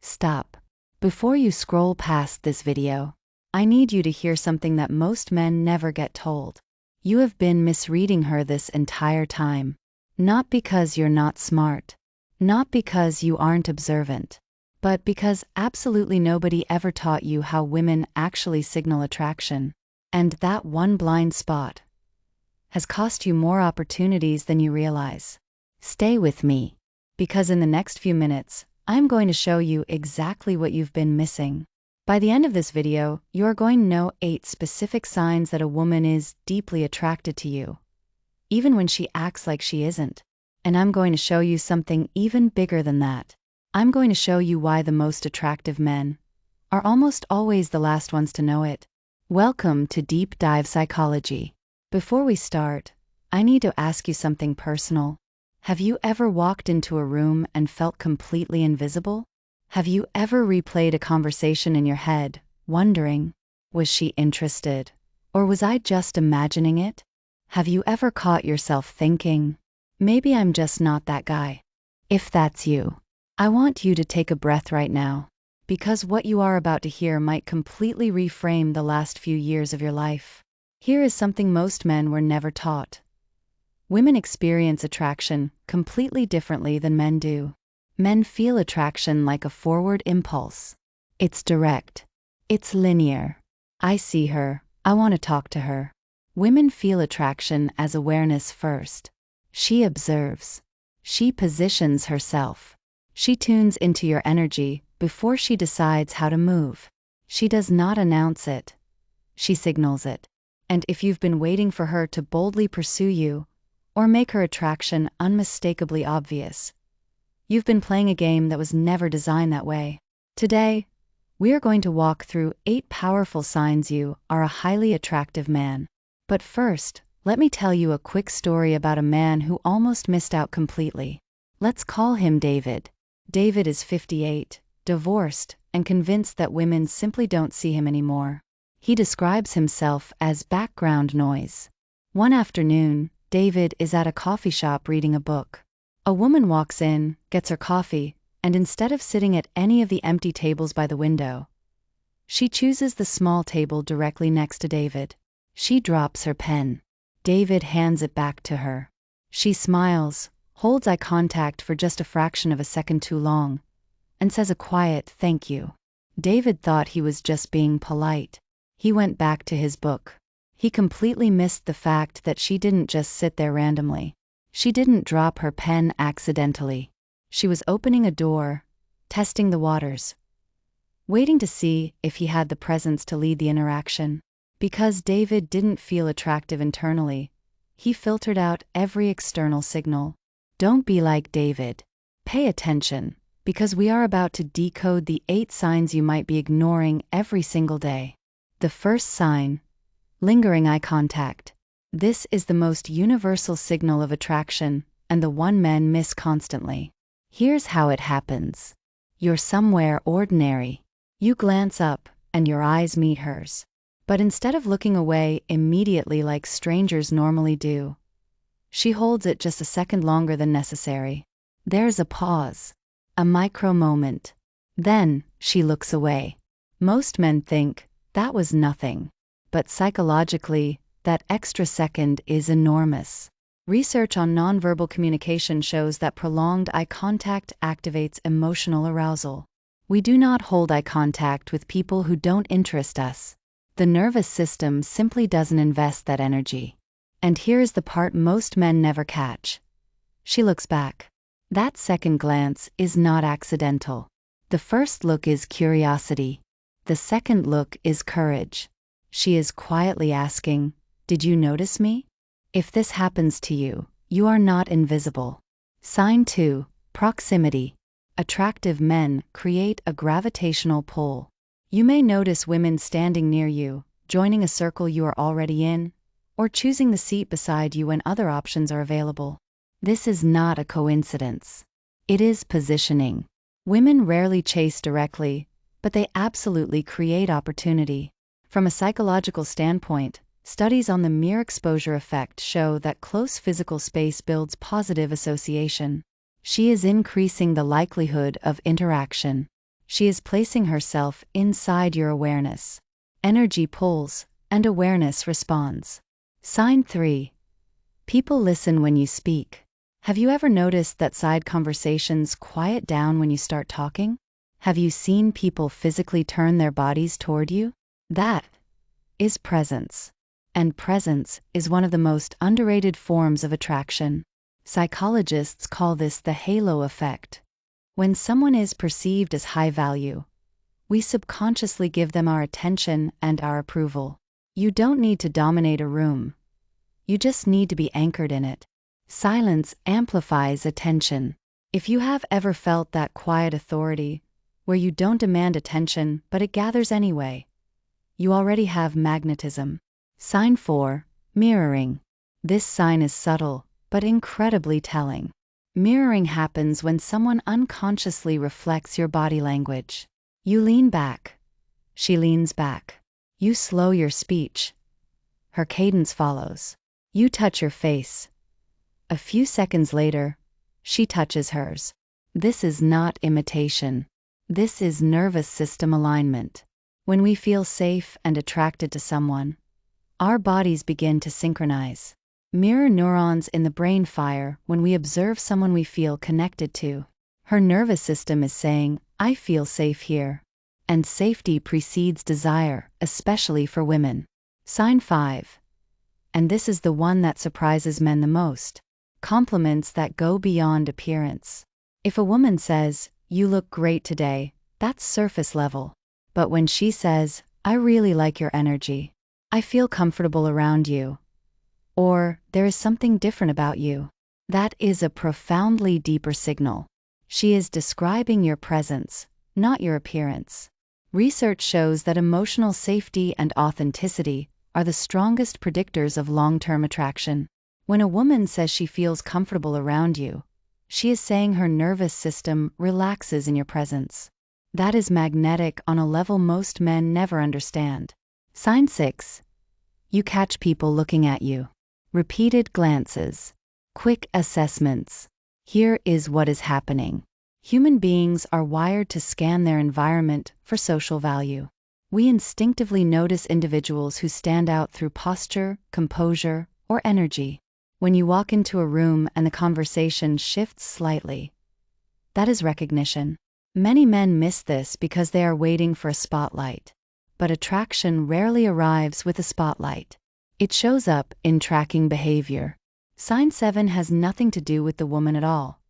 Stop. Before you scroll past this video, I need you to hear something that most men never get told. You have been misreading her this entire time. Not because you're not smart. Not because you aren't observant. But because absolutely nobody ever taught you how women actually signal attraction. And that one blind spot has cost you more opportunities than you realize. Stay with me, because in the next few minutes, I'm going to show you exactly what you've been missing. By the end of this video, you're going to know 8 specific signs that a woman is deeply attracted to you, even when she acts like she isn't. And I'm going to show you something even bigger than that. I'm going to show you why the most attractive men are almost always the last ones to know it. Welcome to Deep Dive Psychology. Before we start, I need to ask you something personal. Have you ever walked into a room and felt completely invisible? Have you ever replayed a conversation in your head, wondering, was she interested? Or was I just imagining it? Have you ever caught yourself thinking, maybe I'm just not that guy? If that's you, I want you to take a breath right now, because what you are about to hear might completely reframe the last few years of your life. Here is something most men were never taught. Women experience attraction completely differently than men do. Men feel attraction like a forward impulse. It's direct. It's linear. I see her. I want to talk to her. Women feel attraction as awareness first. She observes. She positions herself. She tunes into your energy before she decides how to move. She does not announce it. She signals it. And if you've been waiting for her to boldly pursue you, or make her attraction unmistakably obvious, you've been playing a game that was never designed that way. Today, we are going to walk through 8 powerful signs you are a highly attractive man. But first, let me tell you a quick story about a man who almost missed out completely. Let's call him David. David is 58, divorced, and convinced that women simply don't see him anymore. He describes himself as background noise. One afternoon, David is at a coffee shop reading a book. A woman walks in, gets her coffee, and instead of sitting at any of the empty tables by the window, she chooses the small table directly next to David. She drops her pen. David hands it back to her. She smiles, holds eye contact for just a fraction of a second too long, and says a quiet thank you. David thought he was just being polite. He went back to his book. He completely missed the fact that she didn't just sit there randomly. She didn't drop her pen accidentally. She was opening a door, testing the waters, waiting to see if he had the presence to lead the interaction. Because David didn't feel attractive internally, he filtered out every external signal. Don't be like David. Pay attention, because we are about to decode the 8 signs you might be ignoring every single day. The first sign: lingering eye contact. This is the most universal signal of attraction, and the one men miss constantly. Here's how it happens. You're somewhere ordinary. You glance up, and your eyes meet hers. But instead of looking away immediately like strangers normally do, she holds it just a second longer than necessary. There's a pause. A micro moment. Then, she looks away. Most men think, that was nothing. But psychologically, that extra second is enormous. Research on nonverbal communication shows that prolonged eye contact activates emotional arousal. We do not hold eye contact with people who don't interest us. The nervous system simply doesn't invest that energy. And here's the part most men never catch. She looks back. That second glance is not accidental. The first look is curiosity. The second look is courage. She is quietly asking, did you notice me? If this happens to you, you are not invisible. Sign 2, proximity. Attractive men create a gravitational pull. You may notice women standing near you, joining a circle you are already in, or choosing the seat beside you when other options are available. This is not a coincidence. It is positioning. Women rarely chase directly, but they absolutely create opportunity. From a psychological standpoint, studies on the mere exposure effect show that close physical space builds positive association. She is increasing the likelihood of interaction. She is placing herself inside your awareness. Energy pulls, and awareness responds. Sign 3. People listen when you speak. Have you ever noticed that side conversations quiet down when you start talking? Have you seen people physically turn their bodies toward you? That is presence. And presence is one of the most underrated forms of attraction. Psychologists call this the halo effect. When someone is perceived as high value, we subconsciously give them our attention and our approval. You don't need to dominate a room. You just need to be anchored in it. Silence amplifies attention. If you have ever felt that quiet authority, where you don't demand attention but it gathers anyway, you already have magnetism. Sign 4. Mirroring. This sign is subtle, but incredibly telling. Mirroring happens when someone unconsciously reflects your body language. You lean back. She leans back. You slow your speech. Her cadence follows. You touch your face. A few seconds later, she touches hers. This is not imitation. This is nervous system alignment. When we feel safe and attracted to someone, our bodies begin to synchronize. Mirror neurons in the brain fire when we observe someone we feel connected to. Her nervous system is saying, I feel safe here. And safety precedes desire, especially for women. Sign 5. And this is the one that surprises men the most. Compliments that go beyond appearance. If a woman says, you look great today, that's surface level. But when she says, I really like your energy. I feel comfortable around you. Or, there is something different about you. That is a profoundly deeper signal. She is describing your presence, not your appearance. Research shows that emotional safety and authenticity are the strongest predictors of long-term attraction. When a woman says she feels comfortable around you, she is saying her nervous system relaxes in your presence. That is magnetic on a level most men never understand. Sign 6. You catch people looking at you. Repeated glances. Quick assessments. Here is what is happening. Human beings are wired to scan their environment for social value. We instinctively notice individuals who stand out through posture, composure, or energy. When you walk into a room and the conversation shifts slightly, that is recognition. Many men miss this because they are waiting for a spotlight. But attraction rarely arrives with a spotlight. It shows up in tracking behavior. Sign 7 has nothing to do with the woman at all.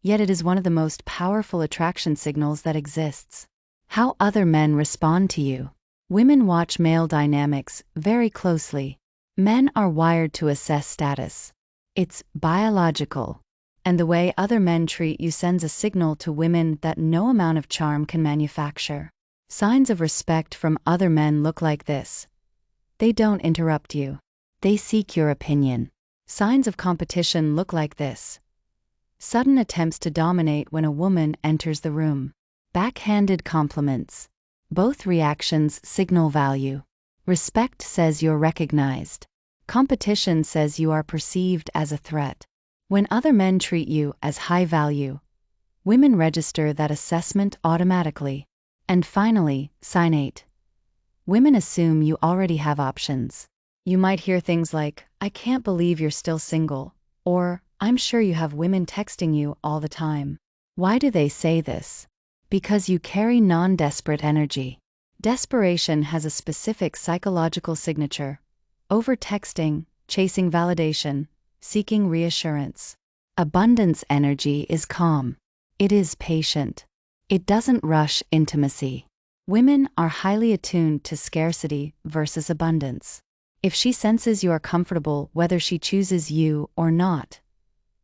Yet it is one of the most powerful attraction signals that exists. How other men respond to you. Women watch male dynamics very closely. Men are wired to assess status. It's biological. And the way other men treat you sends a signal to women that no amount of charm can manufacture. Signs of respect from other men look like this. They don't interrupt you. They seek your opinion. Signs of competition look like this. Sudden attempts to dominate when a woman enters the room. Backhanded compliments. Both reactions signal value. Respect says you're recognized. Competition says you are perceived as a threat. When other men treat you as high value, women register that assessment automatically. And finally, sign 8. Women assume you already have options. You might hear things like, I can't believe you're still single, or, I'm sure you have women texting you all the time. Why do they say this? Because you carry non-desperate energy. Desperation has a specific psychological signature. Over-texting, chasing validation, seeking reassurance. Abundance energy is calm. It is patient. It doesn't rush intimacy. Women are highly attuned to scarcity versus abundance. If she senses you are comfortable whether she chooses you or not,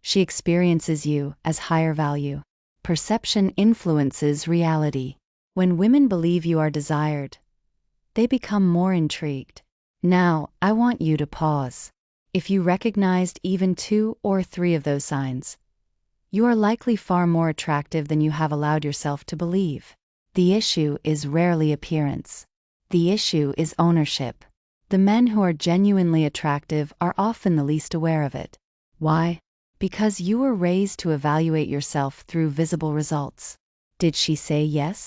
she experiences you as higher value. Perception influences reality. When women believe you are desired, they become more intrigued. Now, I want you to pause. If you recognized even 2 or 3 of those signs, you are likely far more attractive than you have allowed yourself to believe. The issue is rarely appearance. The issue is ownership. The men who are genuinely attractive are often the least aware of it. Why? Because you were raised to evaluate yourself through visible results. Did she say yes?